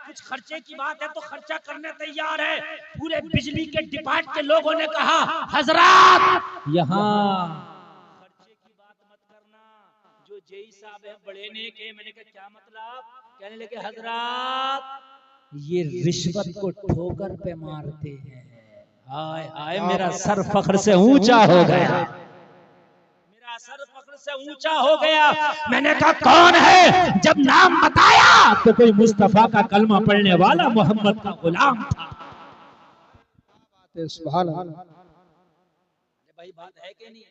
कुछ खर्चे की बात है तो खर्चा करने तैयार है। पूरे बिजली के डिपार्टमेंट के लोगों ने कहा हजरात यहाँ खर्चे की बात मत करना, जो जेई साहब है बड़े ने के। मैंने कहा क्या मतलब? कहने लगे हजरात ये रिश्वत को ठोकर पे मारते हैं। हाय हाय मेरा सर फख्र से ऊंचा हो गया, मेरा सर फख्र से ऊंचा हो गया। मैंने कहा कौन है? जब नाम बताया तो कोई मुस्तफा का कलमा पढ़ने वाला मोहम्मद का गुलाम था। सुभान अल्लाह। भाई बात है कि नहीं?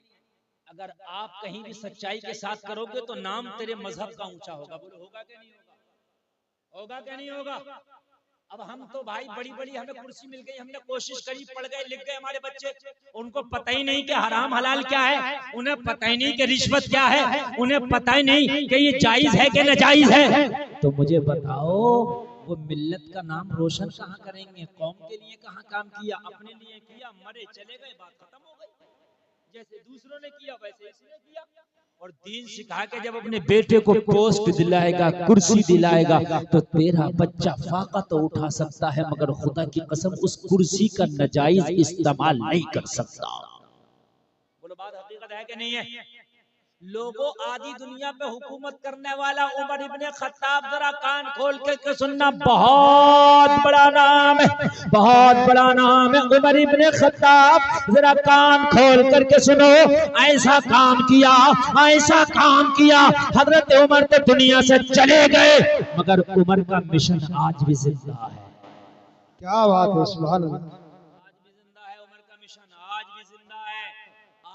अगर आप कहीं भी सच्चाई के साथ करोगे तो नाम तेरे मजहब का ऊंचा होगा। बोलो होगा कि नहीं होगा? होगा कि नहीं होगा? अब हम तो भाई बड़ी बड़ी हमें कुर्सी मिल गई, हमने कोशिश करी, पढ़ गए, लिख गए। हमारे बच्चे उनको पता ही नहीं कि हराम हलाल क्या है, उन्हें पता ही नहीं कि रिश्वत क्या है, उन्हें पता ही नहीं कि ये जायज है कि नाजायज है। तो मुझे बताओ वो मिल्लत का नाम रोशन कहाँ करेंगे? कौम के लिए कहाँ काम किया? अपने लिए किया, मरे चले गए, बात खत्म हो गई। जैसे दूसरों ने किया वैसे इसने किया। और दीन सिखा के जब अपने बेटे को पोस्ट दिलाएगा, कुर्सी दिलाएगा, तो तेरा बच्चा फाका तो उठा सकता है मगर खुदा की कसम उस कुर्सी का नाजायज इस्तेमाल नहीं कर सकता। बोलो बात हकीकत है कि नहीं है? लोगों आदि दुनिया पे हुकूमत करने वाला उमर इब्ने खत्ताब, जरा कान खोल के सुनना, बहुत बड़ा नाम है, बहुत बड़ा नाम है उमर इब्ने खत्ताब। जरा कान खोल करके सुनो। ऐसा काम किया, ऐसा काम किया, हजरत उमर तो दुनिया से चले गए मगर उमर का मिशन आज भी जिंदा है। क्या बात है, सुभान अल्लाह। आज भी जिंदा है उमर का मिशन, आज भी जिंदा है।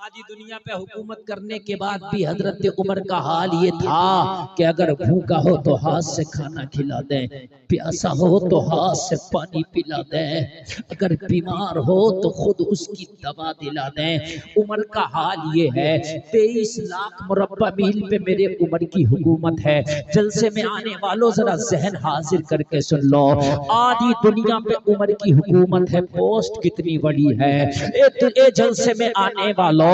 आधी दुनिया पे हुकूमत करने के बाद भी हजरत उमर का हाल ये था कि अगर भूखा हो तो हाथ से खाना खिला दें, प्यासा हो तो हाथ से पानी पिला दें, अगर बीमार हो तो खुद उसकी दवा दिला दें। उमर का हाल ये है। 23 लाख मुरब्बा मील पे मेरे उमर की हुकूमत है। जलसे में आने वालों जरा जहन हाजिर करके सुन लो, आधी दुनिया पे उमर की हुकूमत है। पोस्ट कितनी बड़ी है। ए जलसे में आने वालों,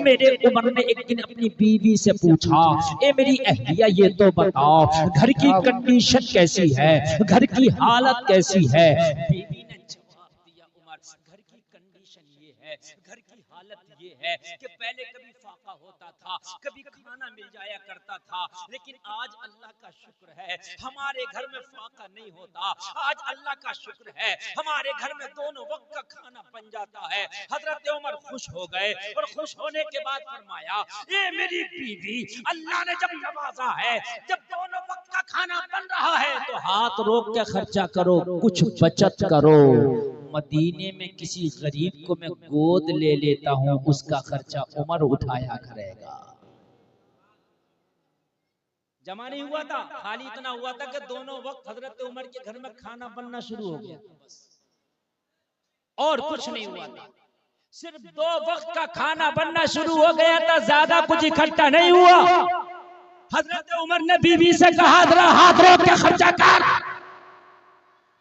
मेरे उमर ने एक दिन अपनी बीवी से पूछा, ए मेरी अहलिया ये तो बताओ घर की कंडीशन कैसी है, घर की हालत कैसी है? बीवी ने जवाब दिया, उमर घर की कंडीशन ये है, घर की हालत ये है कि पहले कभी फाका होता था, कभी खाना मिल जाया करता था, लेकिन आज अल्लाह का शुक्र है हमारे घर में फाका नहीं होता। आज अल्लाह का शुक्र है हमारे घर में दोनों वक्त का खाना बन जाता है। हजरत उमर खुश हो गए और खुश होने के बाद फरमाया, ये मेरी बीवी अल्लाह ने जब नवाजा है, जब दोनों वक्त का खाना बन रहा है तो हाथ रोक के खर्चा करो, कुछ बचत करो। मदीने में किसी गरीब को मैं गोद ले लेता हूँ, उसका खर्चा उमर उठाया करेगा। जमा नहीं हुआ था, खाली इतना हुआ था कि दोनों वक्त हजरत उमर के घर में खाना बनना शुरू हो गया, बस और कुछ नहीं हुआ था। सिर्फ 2 वक्त का खाना बनना शुरू हो गया था, ज्यादा कुछ इकट्ठा नहीं हुआ। हजरत उमर ने बीवी से कहा, जरा हाथ रोक के खर्चा कर।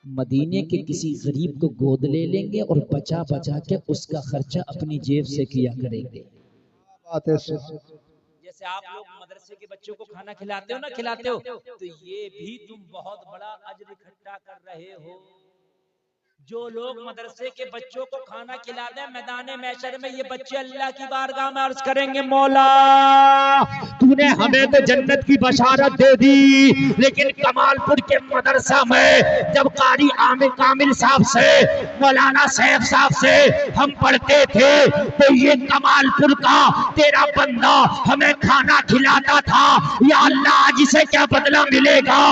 मदीने के किसी गरीब को गोद ले लेंगे और बचा बचा के उसका खर्चा अपनी जेब से किया करेंगे। जैसे आप लोग मदरसे के बच्चों को खाना खिलाते हो ना, खिलाते हो, तो ये भी तुम बहुत बड़ा अजर इकट्ठा कर रहे हो। जो लोग मदरसे के बच्चों को खाना खिला दें, मैदान महशर में ये बच्चे अल्लाह की बारगाह में अर्ज करेंगे, मौला तूने हमें तो जन्नत की बशारत दे दी, लेकिन कमालपुर के मदरसा में जब कारी आमिर कामिल साहब से, मौलाना सैफ साहब से हम पढ़ते थे तो ये कमालपुर का तेरा बंदा हमें खाना खिलाता था। या अल्लाह आज इसे क्या बदला मिलेगा?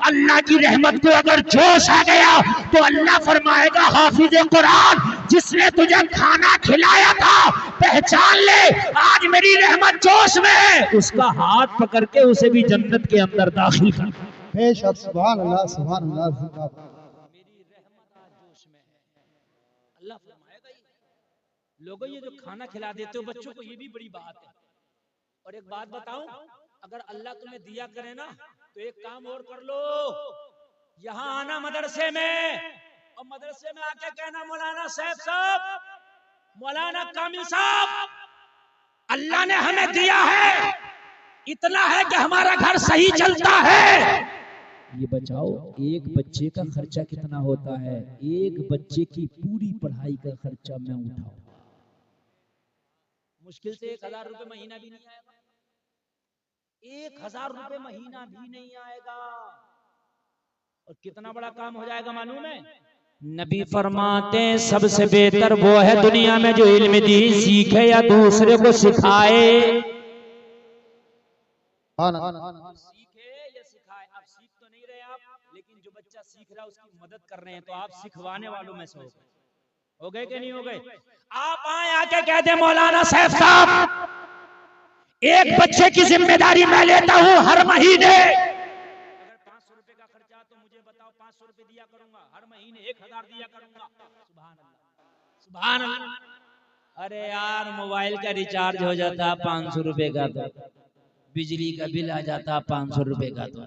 अल्लाह की रहमत को अगर जोश आ गया तो अल्लाह फरमाएगा, हाफिज कुरान जिसने तुझे खाना खिलाया था पहचान ले, आज मेरी रहमत जोश में है, उसका हाथ पकड़ के उसे भी जन्नत के अंदर दाखिल कर। बेशक, सुभान अल्लाह, सुभान अल्लाह। मेरी रहमत आज जोश में है। अल्लाह फरमाएगा, लोगों ये जो खाना खिला देते हो बच्चों को, ये भी बड़ी बात है। और एक बात बताऊं, अगर अल्लाह तुम्हें दिया करे ना तो एक काम और कर लो, यहाँ आना मदरसे में और मदरसे में आके कहना, मौलाना सैफ साहब, मौलाना कामिल साहब, अल्लाह ने हमें दिया है, इतना है कि हमारा घर सही चलता है, ये बचाओ, एक बच्चे का खर्चा कितना होता है? एक बच्चे की पूरी पढ़ाई का खर्चा मैं उठाऊंगा। मुश्किल से 1000 रुपए महीना भी नहीं आएगा, 1000 रुपए महीना भी नहीं आएगा। और कितना बड़ा काम हो जाएगा मालूम है? नबी फरमाते सबसे बेहतर वो है दुनिया में जो इल्म दीन सीखे या दूसरे को सिखाए। सीखे या सिखाए, आप सीख तो नहीं रहे आप, लेकिन जो बच्चा सीख रहा है उसकी मदद कर रहे हैं, तो आप सिखवाने वालों में से हो गए कि नहीं हो गए? आप आए आके कहते मौलाना सैफ साहब, एक बच्चे की जिम्मेदारी मैं लेता हूं हर महीने, अगर 500 रुपए का खर्चा तो मुझे बताओ, 500 रुपए दिया करूंगा हर महीने, 1000 दिया करूंगा। सुभान अल्लाह, सुभान अल्लाह। अरे यार मोबाइल का रिचार्ज हो जाता 500 रुपए का, तो बिजली का बिल आ जाता 500 रुपए का, तो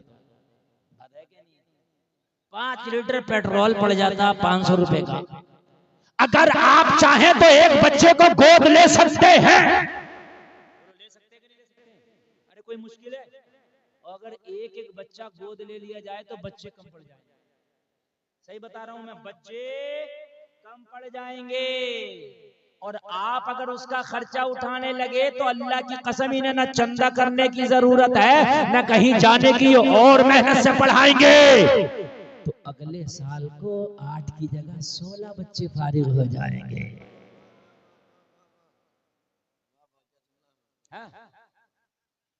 5 लीटर पेट्रोल पड़ जाता 500 रुपए का। अगर आप चाहें तो एक बच्चे को गोद ले सकते हैं, ले सकते कि नहीं ले सकते? अरे कोई मुश्किल है? अगर एक एक बच्चा गोद ले लिया जाए तो बच्चे कम पड़ जाएंगे। सही बता रहा हूं मैं, बच्चे कम पड़ जाएंगे। और आप अगर उसका खर्चा उठाने लगे तो अल्लाह की कसम, इन्हें न चंदा करने की जरूरत है न कहीं जाने की, और मेहनत से पढ़ाएंगे तो अगले साल को 8 की जगह 16 बच्चे फारिग हो जाएंगे। हाँ?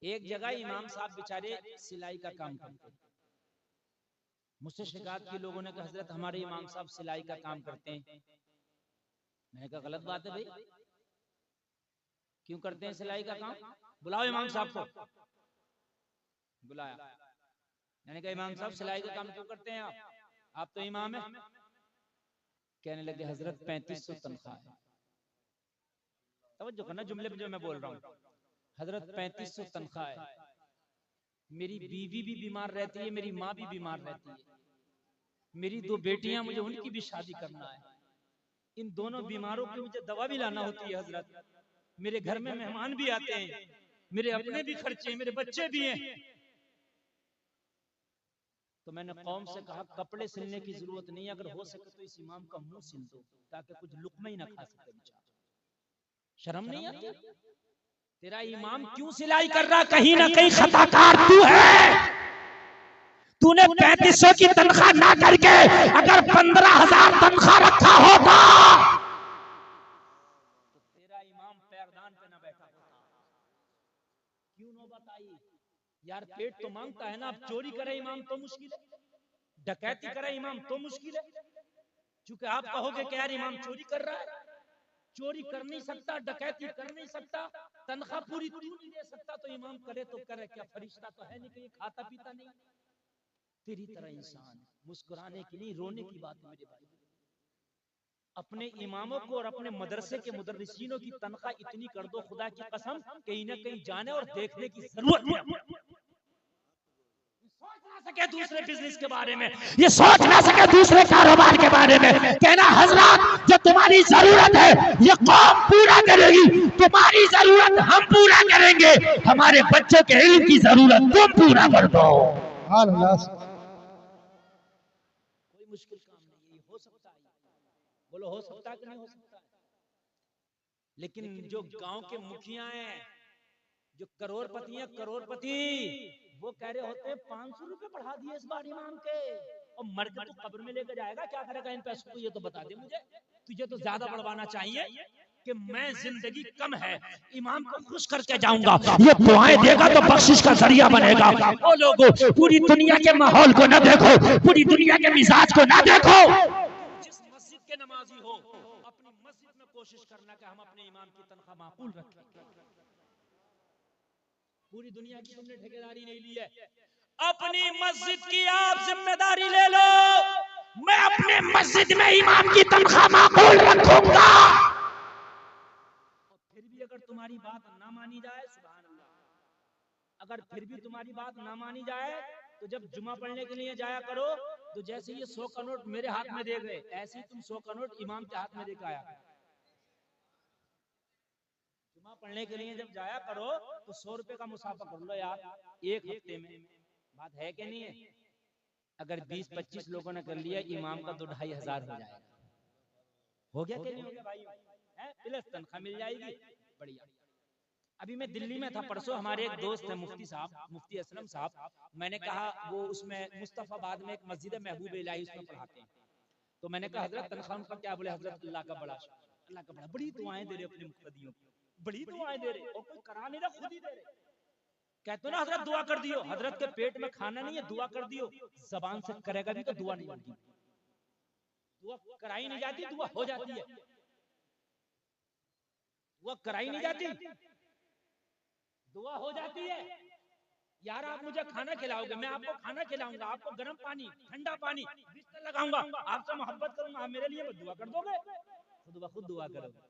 एक जगह इमाम साहब बेचारे सिलाई का काम करते, मुझसे शिकायत की लोगों ने कहा हजरत हमारे इमाम साहब सिलाई का काम करते हैं। मैंने कहा गलत बात है भाई, क्यों करते हैं सिलाई का काम? बुलाओ इमाम साहब को। बुलाया, मैंने कहा इमाम साहब सिलाई का काम क्यों करते हैं आप तो इमाम है। कहने लगे हजरत 3500 तनख्वाह है। तवज्जो करना जुमले पे जो मैं बोल रहा हूँ, हजरत 3500 तनख्वाह है, मेरी बीवी भी बीमार रहती है, मेरी माँ भी बीमार रहती है, मेरी 2 बेटियां, मुझे उनकी भी शादी करना है, इन दोनों बीमारों की मुझे दवा भी लाना होती है हजरत, मेरे घर में मेहमान भी आते हैं, मेरे अपने भी खर्चे हैं, मेरे बच्चे भी हैं। तो मैंने कौम से कहा कपड़े सिलने की जरूरत नहीं, अगर हो सके तो इस इमाम का मुंह सिल दो ताकि कुछ लुकमा ही ना खा सके बेचारा। शर्म नहीं आती? तेरा इमाम क्यों सिलाई कर रहा? कहीं ना कहीं खताकार तू है। तूने 3500 की तनख्वाह ना करके अगर 15,000 तनख्वाह रखा होता तो तेरा इमाम पैरदान पे ना बैठा होता। क्यों नौबत आई? यार पेट तो मांगता है ना, अब चोरी करे इमाम तो मुश्किल है, डकैती करे इमाम तो मुश्किल है, क्योंकि आप कहोगे कि यार इमाम चोरी कर रहा है, चोरी कर नहीं सकता, डकैती कर नहीं सकता, तनख्वाह पूरी तू नहीं दे सकता, तो इमाम करे तो करे क्या? फरिश्ता तो है नहीं कि ये खाता पीता नहीं? तेरी तरह इंसान मुस्कुराने की नहीं रोने की बात है मेरे भाई। अपने इमामों को और अपने मदरसे के मुदर्रिसीनों की तनख्वाह इतनी कर दो खुदा की कसम, कहीं ना कहीं जाने और देखने की जरूरत है। सके दूसरे बिजनेस के बारे में, ये सोच ना सके दूसरे कारोबार के बारे में, कहना हजरत जो तुम्हारी जरूरत है ये कौम पूरा करेगी, तुम्हारी जरूरत हम पूरा करेंगे, हमारे बच्चों के इल्म की जरूरत तुम पूरा कर दो। कोई मुश्किल काम नहीं, हो सकता है, बोलो हो सकता है कि नहीं हो सकता है? लेकिन जो गांव के मुखिया हैं, जो करोड़पति हैं, करोड़पति, वो कह रहे होते हैं 500 रुपए बढ़ा दिए इस बार इमाम के, और मर के तू कब्र में लेकर जाएगा, क्या करेगा इन पैसों को? ये तो बता दे मुझे। तुझे तो ज्यादा बढ़वाना चाहिए कि मैं जिंदगी कम है, इमाम को खुश करके जाऊंगा, ये दुआएं देगा तो बख्शिश का जरिया बनेगा। ओ लोगों, पूरी दुनिया के माहौल को ना देखो, पूरी दुनिया के मिजाज को ना देखो, जिस मस्जिद के नमाजी हो अपनी मस्जिद में कोशिश करना कि हम अपने इमाम की तनख्वाह माकूल रखें। पूरी दुनिया की तुमने ठेकेदारी नहीं ली है, अपनी मस्जिद की आप जिम्मेदारी ले लो। मैं अपने मस्जिद में इमाम की तनख्वाह माकूल रखूंगा, और फिर भी अगर तुम्हारी बात ना मानी जाए, सुभान अल्लाह, अगर फिर भी तुम्हारी बात ना मानी जाए तो जब जुमा पढ़ने के लिए जाया करो तो जैसे ये 100 का नोट मेरे हाथ में दे गए, ऐसे ही तुम 100 का नोट इमाम के हाथ में देकर आया। जुमा पढ़ने के लिए जब जाया करो तो 100 रुपए का मुसाफा कर लो यार, एक हफ्ते में, बात है कि नहीं है? अगर 20-25 लोगों ने कर लिया इमाम का तो 2500 हो जाएगा। हो गया कि नहीं हो गया भाई? प्लस तनख्वाह मिल जाएगी, बढ़िया। अभी मैं दिल्ली में था परसों, हमारे एक दोस्त है मुफ्ती साहब, मुफ्ती असलम साहब, मैंने कहा वो उसमें मुस्तफाबाद में एक मस्जिद है महबूब इलाही, उसमें पढ़ाते हैं। तो मैंने कहा हजरत तनख्वाह उनका क्या? बोले हजरत अल्लाह का बड़ा शुक्र, अल्लाह का बड़ा, बड़ी दुआएं दे रहे अपने मुक्तदियों को, बड़ी दुआएं दे रहे, और कोई करा नहीं रहा, खुद ही दे रहे। कहते ना हजरत दुआ कर दियो, हजरत के पेट में खाना नहीं है, दुआ कर दियो, जबान से करेगा भी तो दुआ नहीं होगी, दुआ कराई नहीं जाती, दुआ हो जाती है, दुआ कराई नहीं जाती, दुआ हो जाती है। यार आप मुझे खाना खिलाओगे, मैं आपको खाना खिलाऊंगा, आपको गर्म पानी, ठंडा पानी, बिस्तर लगाऊंगा, आपसे मोहब्बत करूंगा, आप मेरे लिए दुआ कर दोगे? खुद दुआ करोगे,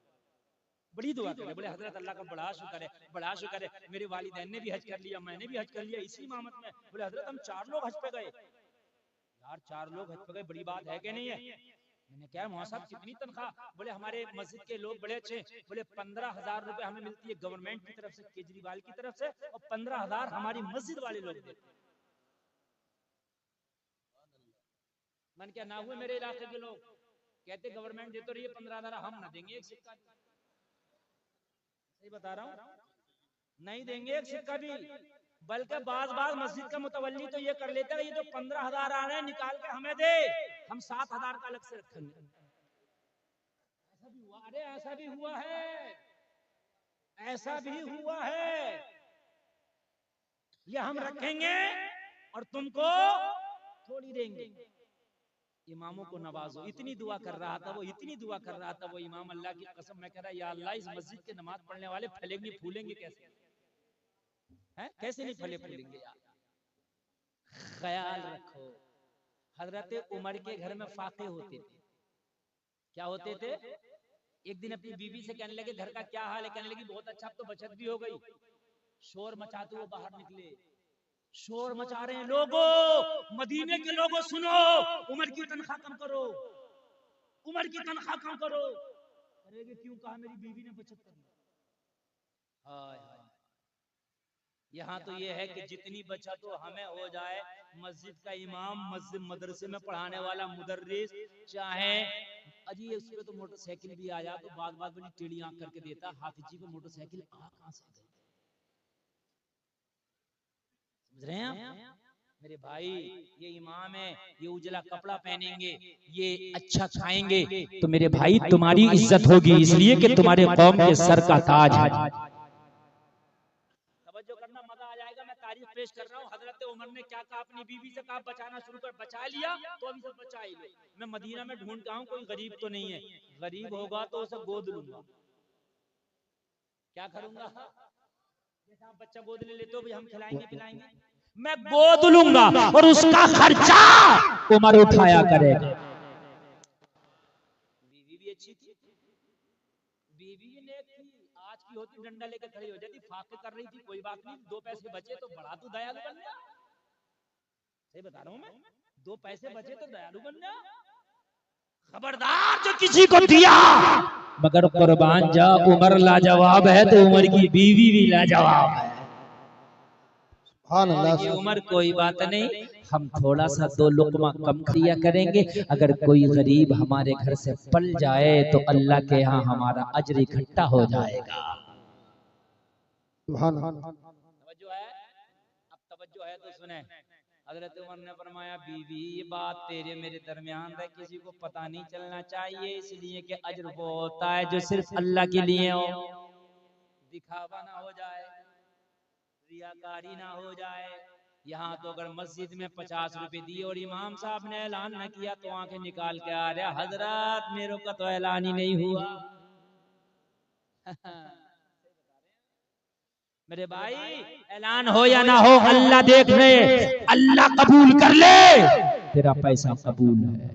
बड़ी दुआ करे। बोले हजरत अल्लाह का बड़ा शुक्र है, बड़ा शुक्र है, मेरे वालिदैन ने भी हज कर लिया, मैंने भी हज कर लिया इसी इमामत में। बोले हजरत हम 4 लोग हज पे गए। यार 4 लोग हज पे गए, बड़ी बात है कि नहीं है? मैंने क्या मौलाना साहब कितनी तनख्वाह? बोले हमारे मस्जिद के लोग बड़े अच्छे, बोले 15,000 रुपए हमें मिलती है गवर्नमेंट की तरफ से, केजरीवाल की तरफ से, और 15,000 हमारी मस्जिद वाले लोग देते। मन क्या ना हुए मेरे इलाके के लोग कहते गवर्नमेंट दे तो रही है 15,000, हम ना देंगे एक सिक्का, सही बता रहा हूँ, नहीं देंगे एक सिक्का भी। बल्कि बाज मस्जिद का मुतवल्ली तो ये कर लेता है, ये जो 15,000 आ रहे हैं निकाल के हमें दे, हम 7,000 का अलग से रखेंगे। ऐसा भी हुआ, अरे ऐसा भी हुआ है, ऐसा भी हुआ है, ये हम रखेंगे और तुमको थोड़ी देंगे। इमामों को नवाजो, इतनी दुआ कर रहा था वो, इतनी दुआ कर रहा था वो इमाम, अल्लाह की कसम मैं कह रहा या अल्लाह इस मस्जिद के नमाज पढ़ने वाले फलेंगे फूलेंगे कैसे? हैं कैसे नहीं फले फूलेंगे यार। ख्याल रखो, हजरत उमर के घर में फाके होते थे, क्या होते थे? एक दिन अपनी बीवी से कहने लगे घर का क्या हाल है? कहने लगी बहुत अच्छा, अब तो बचत भी हो गई। शोर मचाते हुए बाहर निकले, शोर मचा रहे हैं लोगों, मदीने के लोगों सुनो, उमर की तनख्वाह कम करो, उमर की तनख्वाह कम करो। अरे क्यों? कहा मेरी बीवी ने बचत कर ली। हाय हाय, यहाँ तो ये है कि जितनी बचत हो हमें हो जाए। मस्जिद का इमाम, मस्जिद मदरसे में पढ़ाने वाला मुदर्रिस, चाहे अजी उस पे तो मोटरसाइकिल भी आ जा तो बात बड़ी टेढ़ी आंख करके देता, हाफिज जी को मोटरसाइकिल कहां से गई? समझ रहे हैं आप? मेरे भाई ये इमाम है, ये उजला कपड़ा पहनेंगे, ये अच्छा खाएंगे, तो मेरे भाई तुम्हारी इज्जत होगी, इसलिए कि तुम्हारे कौम के सर का ताज है। तवज्जो करना, मजा आ जाएगा। मैं तारीफ पेश कर रहा हूँ, हजरत उमर ने क्या कहा, अपनी बीवी से कहा बचाना शुरू कर, बचा लिया तो अभी सब बचा ही लो। मैं मदीना में ढूंढता हूँ कोई गरीब तो नहीं है, गरीब होगा तो उसे गोद लूंगा। क्या करूंगा? जैसे आप बच्चा गोद ले लेते हो, भाई हम खिलाएंगे पिलाएंगे, मैं गोद लूंगा और उसका खर्चा उमर उठाया करेगा। बीवी भी अच्छी थी, बीवी भी नेक थी, आज की होती डंडा लेकर खड़ी हो जाती, फाके कर रही थी, कोई बात नहीं, 2 पैसे बचे तो बड़ा तू दयालु बन गया। सही बता रहा हूं मैं, 2 पैसे बचे तो दयालु बन गया। खबरदार जो किसी को दिया मगर कुर्बान जा, उमर लाजवाब है तो उमर की बीवी भी लाजवाब है। ये उमर कोई बात नहीं, हम थोड़ा सा 2 लुकमा कम दिया करेंगे, अगर कोई गरीब हमारे घर से पल जाए तो अल्लाह के यहाँ हमारा अजर इकट्ठा हो जाएगा। तवज्जो है? अब तवज्जो है तो सुने। हजरत उमर ने फरमाया बीवी ये बात तेरे मेरे दरमियान है, किसी को पता नहीं चलना चाहिए, इसलिए कि अजर वो होता है जो सिर्फ अल्लाह के लिए हो, दिखावा ना हो जाए, रियाकारी ना हो जाए। यहाँ तो अगर मस्जिद में 50 रुपए दिए और इमाम साहब ने ऐलान न किया तो आंखें निकाल के आ रहा हजरत मेरे का तो ऐलान ही नहीं हुआ। मेरे भाई ऐलान हो या ना हो अल्लाह देख ले, अल्लाह कबूल कर ले, तेरा पैसा कबूल है।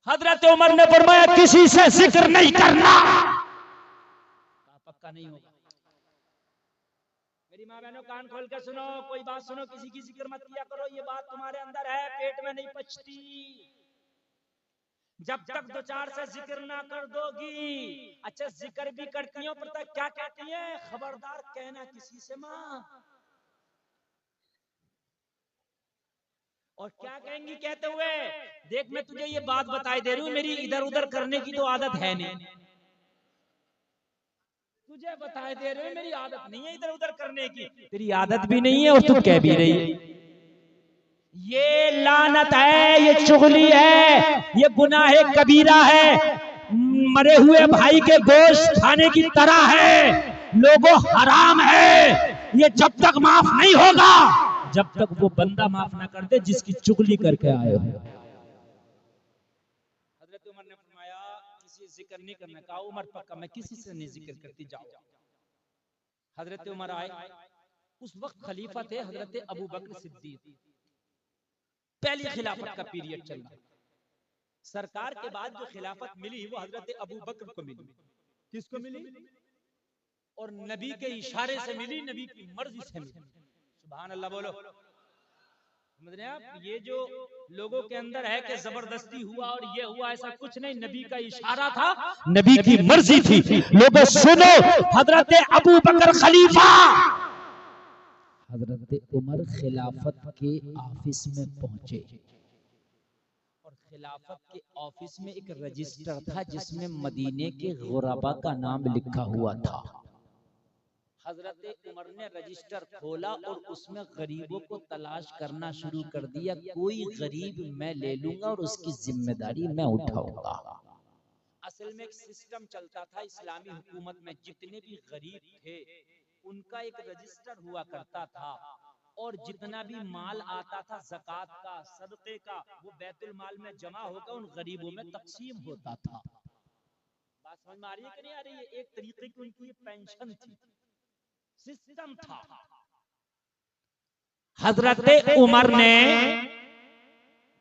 हजरत उमर ने फरमाया किसी से जिक्र नहीं करना, पक्का नहीं होगा। मेरी माँ बहनों कान खोल के सुनो, कोई बात सुनो, किसी की जिक्र मत किया करो, ये बात तुम्हारे अंदर है, पेट में नहीं पचती। जब तक 2-4 से जिक्र ना कर दोगी। अच्छा जिक्र भी करती हो पर क्या कहती है, खबरदार कहना किसी से माँ। और क्या कहेंगी कहते हुए, देख मैं तुझे ये बात बताई दे रही हूँ, मेरी इधर उधर करने की तो आदत है नहीं, तुझे बताए दे रहे हो मेरी आदत नहीं है इधर उधर करने की, तेरी आदत भी नहीं है और तू कह भी रही है। ये लानत है, ये चुगली है, ये गुनाह कबीरा है, मरे हुए भाई के गोश्त खाने की तरह है, लोगों हराम है। ये जब तक माफ नहीं होगा, जब तक वो बंदा माफ ना कर दे जिसकी चुगली करके आए हो। हजरत उमर ने फरमाया किसी जिक्र नहीं करना, कहा उमर पक्का मैं किसी से नहीं जिक्र करती, जाओ। हजरत उमर आए, उस वक्त खलीफा थे हजरत अबू बकर सिद्दीक, पहली खिलाफत का पीरियड चल रहा। सरकार के बाद जो खिलाफत मिली वो हजरत अबू बकर को मिली। किसको मिली? और नबी के इशारे से मिली, नबी की मर्जी से मिली। सुभान अल्लाह बोलो। समझ रहे हैं आप? ये जो लोगों के अंदर है कि जबरदस्ती हुआ और ये हुआ, ऐसा कुछ नहीं, नबी का इशारा था, नबी की मर्जी थी। लोगों सुनो, हजरत अबू बकर खलीफा, हजरत उमर खिलाफत के ऑफिस में पहुंचे और खिलाफत के ऑफिस में एक रजिस्टर था जिसमें मदीने के गुरबा का नाम लिखा हुआ था। हजरत उमर ने रजिस्टर खोला और उसमें गरीबों को तलाश करना शुरू कर दिया, कोई गरीब मैं ले लूंगा और उसकी जिम्मेदारी मैं उठाऊंगा। असल में एक सिस्टम चलता था इस्लामी हुकूमत में, जितने भी गरीब थे उनका एक रजिस्टर हुआ करता था और जितना भी माल आता था ज़कात का, सदक़े का, वो बैतुल माल में जमा होकर उन गरीबों में तकसीम होता था। बात समझ में आ रही है कि नहीं आ रही है? एक तरीके की उनकी ये पेंशन थी, सिस्टम था। हजरत उमर ने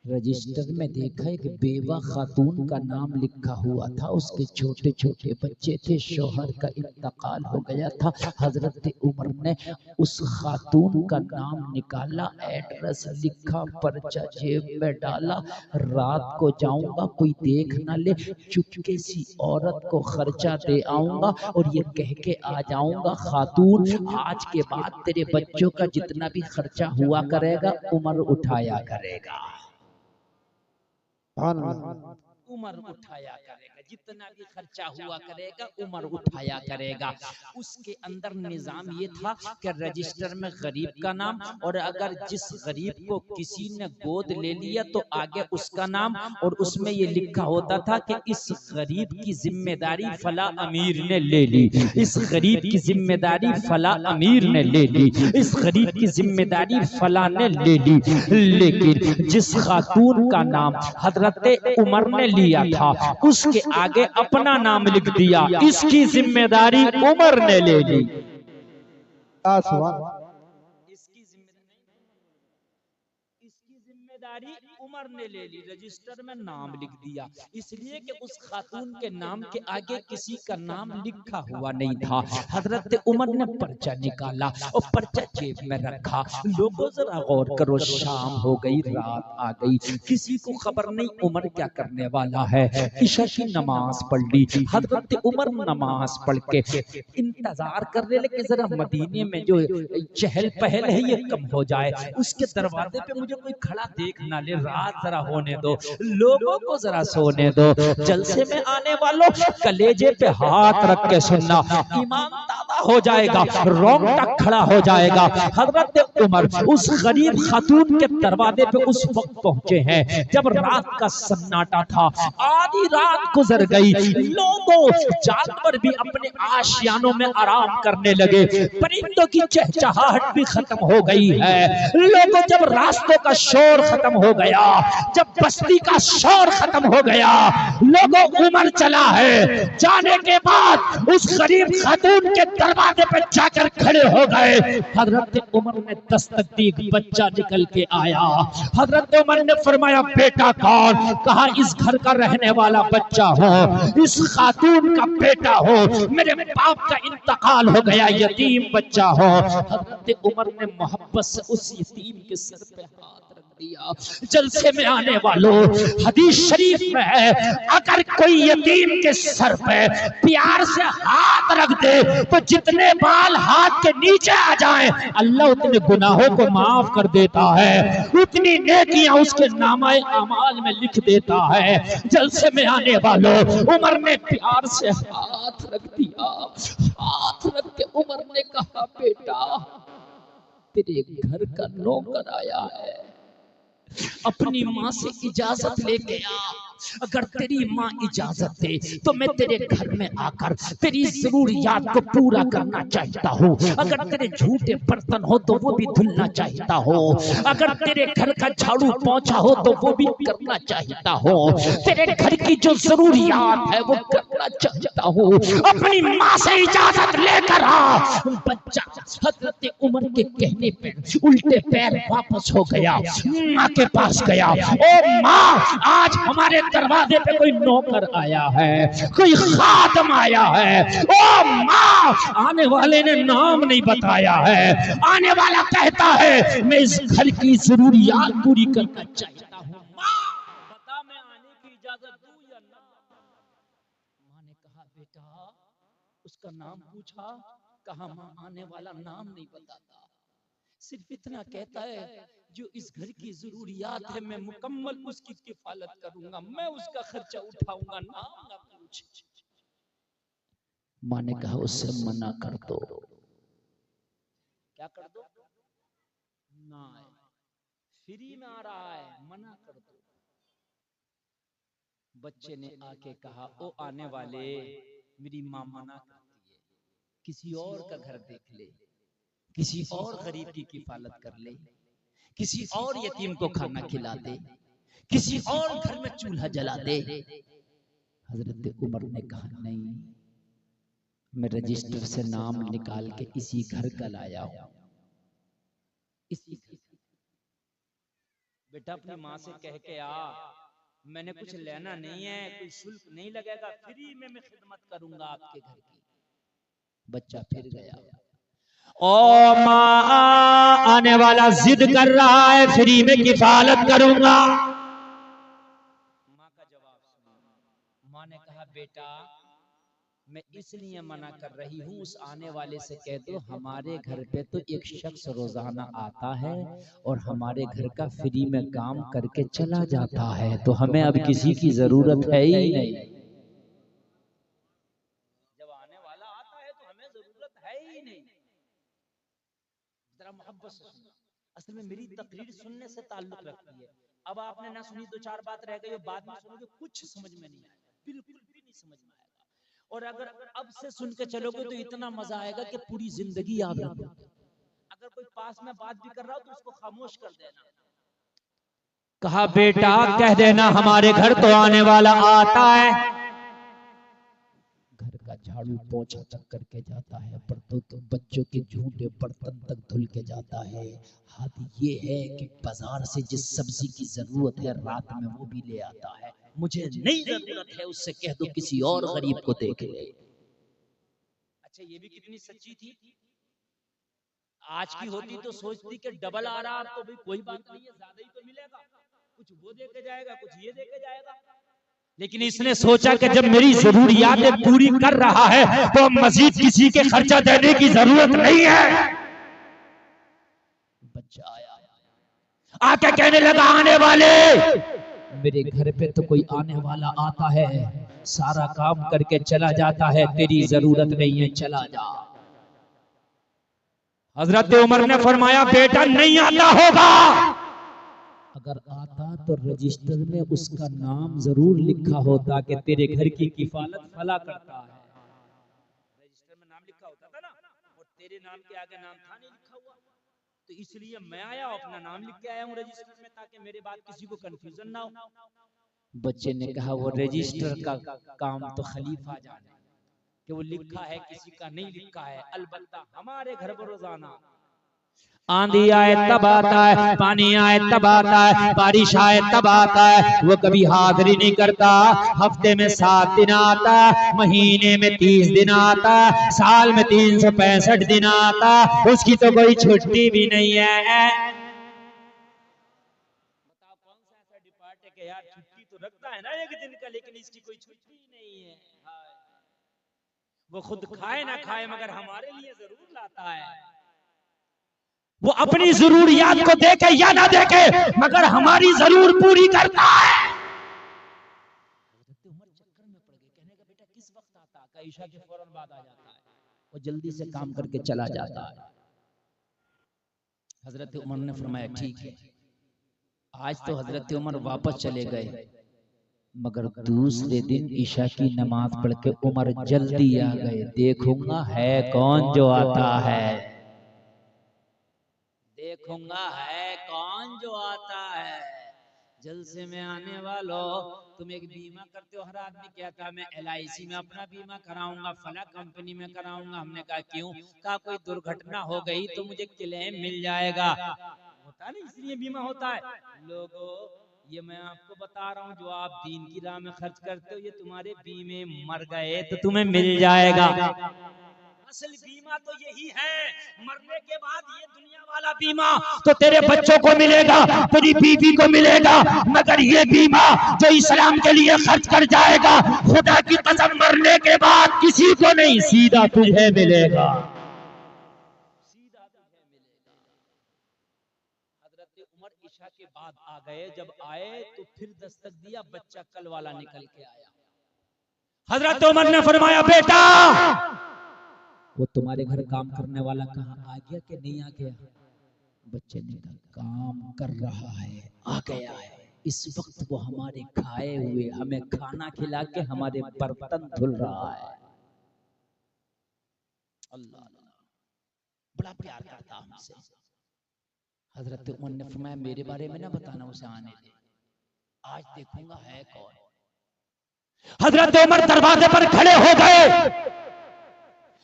रजिस्टर में देखा एक बेवा खातून का नाम लिखा हुआ था, उसके छोटे छोटे बच्चे थे, शौहर का इंतकाल हो गया था। हजरत उमर ने उस खातून का नाम निकाला, एड्रेस लिखा, पर्चा जेब में डाला, रात को जाऊंगा कोई देख ना ले, चुपके सी औरत को खर्चा दे आऊंगा और ये कह के आ जाऊंगा, खातून आज के बाद तेरे बच्चों का जितना भी खर्चा हुआ करेगा उमर उठाया करेगा। उमर उठाया करेगा, जितना भी खर्चा हुआ करेगा उमर उठाया करेगा। उसके अंदर निजाम ये था कि रजिस्टर में गरीब का नाम, और अगर जिस गरीब को किसी ने गोद ले लिया तो आगे उसका नाम, और उसमें ये लिखा होता था कि इस गरीब की जिम्मेदारी फला अमीर ने ले ली, इस गरीब की जिम्मेदारी फला अमीर ने ले ली, इस गरीब की जिम्मेदारी फला ने ले ली। लेकिन जिस खातून का नाम हजरत उमर ने लिया था उसके आगे अपना नाम लिख दिया, इसकी जिम्मेदारी उमर ने ले ली। इसकी जिम्मेदारी उमर ने ले ली, रजिस्टर में नाम लिख दिया, इसलिए कि उस खातून के नाम के आगे किसी का नाम लिखा हुआ नहीं था। हजरत उमर ने पर्चा निकाला और पर्चा जेब में रखा। लोगों जरा गौर करो, शाम हो गई, रात आ गई, किसी को खबर नहीं उमर क्या करने वाला है। इशा की नमाज पढ़ ली, हजरत उमर नमाज पढ़ के इंतजार कर रहे कि जरा मदीने में जो चहल पहल है ये कम हो जाए, उसके दरवाजे पे मुझे कोई खड़ा देख ना ले, रात जरा होने दो, लोगों को जरा सोने दो। जलसे में आने वालों कलेजे पे हाथ रख के सुनना, ईमान ताज़ा हो जाएगा, रोंगटा खड़ा हो जाएगा। हजरत उमर उस गरीब खातून के दरवाजे पे उस वक्त पहुंचे हैं जब रात का सन्नाटा था, आधी रात गुजर गई, लोगों जानवर भी अपने आशियानों में आराम करने लगे, परिंदों की चहचहाहट भी खत्म हो गई है। लोगों जब रास्तों का शोर खत्म हो गया, जब बस्ती का शोर खत्म हो गया, लोगों उमर चला है, जाने के बाद उस गरीब खातून के दरवाजे पे जाकर खड़े हो गए। हजरत उमर ने दस्तक दी, बच्चा निकल के आया। हजरत उमर ने फरमाया बेटा कौन? कहा इस घर का रहने वाला बच्चा हो, इस खातून का बेटा हो, मेरे बाप का इंतकाल हो गया, यतीम बच्चा हो। हजरत उमर ने मोहब्बत से उस यतीम के सर पे हाथ रख दिया। जलसे में आने वालों, हदीस शरीफ में है, अगर कोई यतीम के सर पे प्यार से हाथ रख दे तो जितने बाल हाथ के नीचे आ जाएं, अल्लाह उतने गुनाहों को माफ कर देता है, उतनी नेकियां उसके नामाए अमाल में लिख देता है। जलसे में आने वालों, उमर ने प्यार से हाथ रख दिया। हाथ रख के उमर ने कहा, बेटा तेरे घर का नौकर आया है, अपनी माँ से इजाजत लेके आ। अगर तेरी माँ इजाजत दे तो मैं तेरे घर में आकर तेरी जरूरियात को पूरा करना चाहता हूँ। अगर तेरे झूठे बर्तन हो तो वो भी धुलना चाहता हूँ। अगर तेरे घर का झाड़ू पोंछा हो तो वो भी करना चाहता हूँ। तेरे घर की जो जरूरियात है वो करना चाहता हूँ। अपनी माँ से इजाजत लेकर आ। बच्चा हजरत उमर के कहने पे उल्टे पैर वापस हो गया, माँ के पास गया। ओ माँ, आज हमारे दरवाजे पे कोई नौकर आया है, कोई खादम आया है। ओ माँ, आने वाले ने नाम नहीं बताया है। आने वाला कहता है मैं इस घर की जरूरियात पूरी करना चाहता हूँ। माँ बता, मैं आने की इजाजत दूं या ना? माँ ने कहा, बेटा उसका नाम पूछा? कहा, माँ आने वाला नाम नहीं बताता, सिर्फ इतना कहता है जो इस घर की जरूरियात है मैं मुकम्मल उसकी किफालत करूंगा, मैं उसका खर्चा उठाऊंगा, नाम ना पूछ। माँ ने कहा, उससे मना कर दो। क्या कर दो? ना, फ्री में आ रहा है, मना कर दो। बच्चे ने आके कहा, ओ आने वाले, मेरी माँ मना करती है, किसी और का घर देख ले, किसी और गरीब की किफालत कर ले, किसी और यतीम को खाना खिला दे, किसी और घर में चूल्हा जला दे। हजरत उमर ने कहा, नहीं, मैं रजिस्टर से नाम निकाल के इसी घर का लाया हूं। इसी बेटा अपनी माँ से कह के आ, मैंने कुछ लेना नहीं है, कोई शुल्क नहीं लगेगा, फ्री में मैं खिदमत करूंगा आपके घर की। बच्चा फिर गया। ओ माँ, आने वाला जिद कर रहा है, फ्री में किफालत करूंगा। माँ का जवाब सुनो। माँ ने कहा, बेटा मैं इसलिए मना कर रही हूँ, उस आने वाले से कह दो हमारे घर पे तो एक शख्स रोजाना आता है और हमारे घर का फ्री में काम करके चला जाता है, तो हमें अब किसी की जरूरत है ही नहीं। जब आने वाला आता है तो हमें जरूरत है ही नहीं। जरा मोहब्बत से सुनो, असल में मेरी तकरीर सुनने से ताल्लुक रखती है। अब आपने ना सुनी, दो चार बात रह गई, बाद में सुनोगे कुछ समझ में नहीं आएगा, बिल्कुल भी नहीं समझ में आएगा। और अगर अब से सुन के चलोगे तो इतना मजा आएगा कि पूरी जिंदगी याद रखोगे। अगर कोई पास में बात भी कर रहा हो तो उसको खामोश कर देना। कहा, बेटा कह देना हमारे घर तो आने वाला आता है, घर का झाड़ू पोंछा तक करके जाता है, बर्तन तो बच्चों के झूठे बर्तन तक धुल के जाता है। हाथ ये है कि बाजार से जिस सब्जी की जरूरत है रात में वो भी ले आता है। मुझे नहीं जरूरत है, उससे कह दो किसी और गरीब को देख ले। अच्छा, ये भी कितनी सच्ची थी। आज की होती तो सोचती कि डबल आ रहा, तो भाई कोई बात नहीं है, ज्यादा ही तो मिलेगा, कुछ वो देके जाएगा, कुछ ये देके जाएगा। लेकिन इसने सोचा कि जब मेरी जरूरियातें पूरी कर रहा है तो मजीद किसी के खर्चा देने की जरूरत नहीं है। बच्चा आया, आके कहने लगा, आने वाले, मेरे घर पे तो कोई आने वाला आता है, सारा काम करके चला जाता है, तेरी जरूरत नहीं है, चला जा। हजरत उमर ने फरमाया, बेटा नहीं आता होगा, अगर आता तो रजिस्टर में उसका नाम जरूर लिखा होता कि तेरे घर की किफालत फला करता है। रजिस्टर में नाम लिखा होता था ना, और तेरे नाम के आगे नाम था नहीं लिखा हुआ, तो इसलिए मैं आया, अपना नाम लिख के आया हूँ रजिस्टर में, ताकि मेरे बाद किसी को कंफ्यूजन ना हो। बच्चे ने कहा, वो रजिस्टर का काम तो खलीफा जाने कि वो लिखा है किसी का नहीं लिखा है, अलबत्ता हमारे घर पर रोजाना आंधी आए तब आता है, पानी आए तब आता है, बारिश आए तब आता है, वो कभी हाजिरी नहीं करता। हफ्ते में 7 दिन आता, महीने में 30 दिन आता, साल में 365 दिन आता, उसकी तो कोई छुट्टी भी नहीं है। डिपार्ट के यार छुट्टी तो रखता है ना एक दिन का, लेकिन इसकी कोई छुट्टी ही नहीं है। वो खुद खाए ना खाए मगर हमारे लिए जरूर लाता है। वो अपनी जरूरियात को देखे या ना देखे मगर हमारी जरूर पूरी करता है। उमर चक्कर में पड़ गए, कहने का बेटा किस वक्त आता है? ईशा के फौरन बाद आ जाता है। वो जल्दी से काम करके चला जाता है। हजरत उमर ने फरमाया ठीक है। आज तो हजरत उमर वापस चले गए, मगर दूसरे दिन ईशा की नमाज पढ़ के उमर जल्दी आ गए। देखूंगा है कौन जो आता है, देखूंगा है कौन जो आता है। जलसे में आने वालों, तुम एक बीमा करते हो, हर आदमी कहता है मैं LIC में अपना बीमा कराऊंगा, फला कंपनी में कराऊंगा। हमने कहा क्यों? कहा कोई दुर्घटना हो गई तो मुझे क्लेम मिल जाएगा। होता है ना, इसलिए बीमा होता है। लोगों, ये मैं आपको बता रहा हूँ, जो आप दीन की राह में खर्च करते हो, ये तुम्हारे बीमे मर गए तो तुम्हें मिल जाएगा। असल बीमा तो यही है, मरने के बाद ये दुनिया वाला बीमा तो तेरे बच्चों को मिलेगा, तेरी बीवी को मिलेगा, मगर ये बीमा जो इस्लाम के लिए खर्च कर जाएगा, खुदा की कसम मरने के बाद किसी को नहीं, सीधा तुझे मिलेगा, सीधा तुझे मिलेगा। हजरत उमर ईशा के बाद आ गए। जब आए तो फिर दस्तक दिया, बच्चा कल वाला निकल के आया। हजरत उमर ने फरमाया बेटा, वो तुम्हारे घर काम करने वाला कहाँ आ गया कि नहीं आ गया? बच्चे ने कहा काम कर रहा है, आ गया है। इस वक्त वो हमारे खाए हुए हमें खाना खिला के हमारे बर्तन धुल रहा है। अल्लाह बड़ा प्यार करता हमसे। हजरत उमर ने फरमाया मेरे बारे में ना बताना, उसे आने दे, आज देखूंगा है कौन। हजरत उमर दरवाजे पर खड़े हो गए।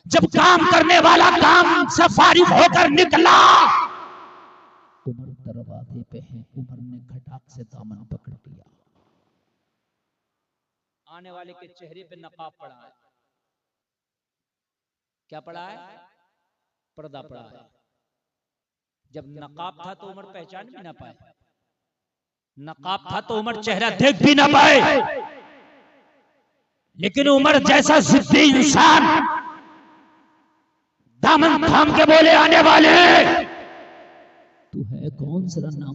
जब काम करने वाला काम से फारिग होकर निकला, उमर दरवाजे पे है। उमर ने खटाक से दामन पकड़ लिया। आने वाले के चेहरे पे नकाब पड़ा है। क्या पड़ा है? पर्दा पड़ा है। जब नकाब था तो उमर पहचान भी ना पाए, नकाब था तो उमर चेहरा देख भी ना पाए। लेकिन उमर जैसा जिद्दी इंसान दामन थाम के बोले आने वाले, तू है कौन? जरा नाम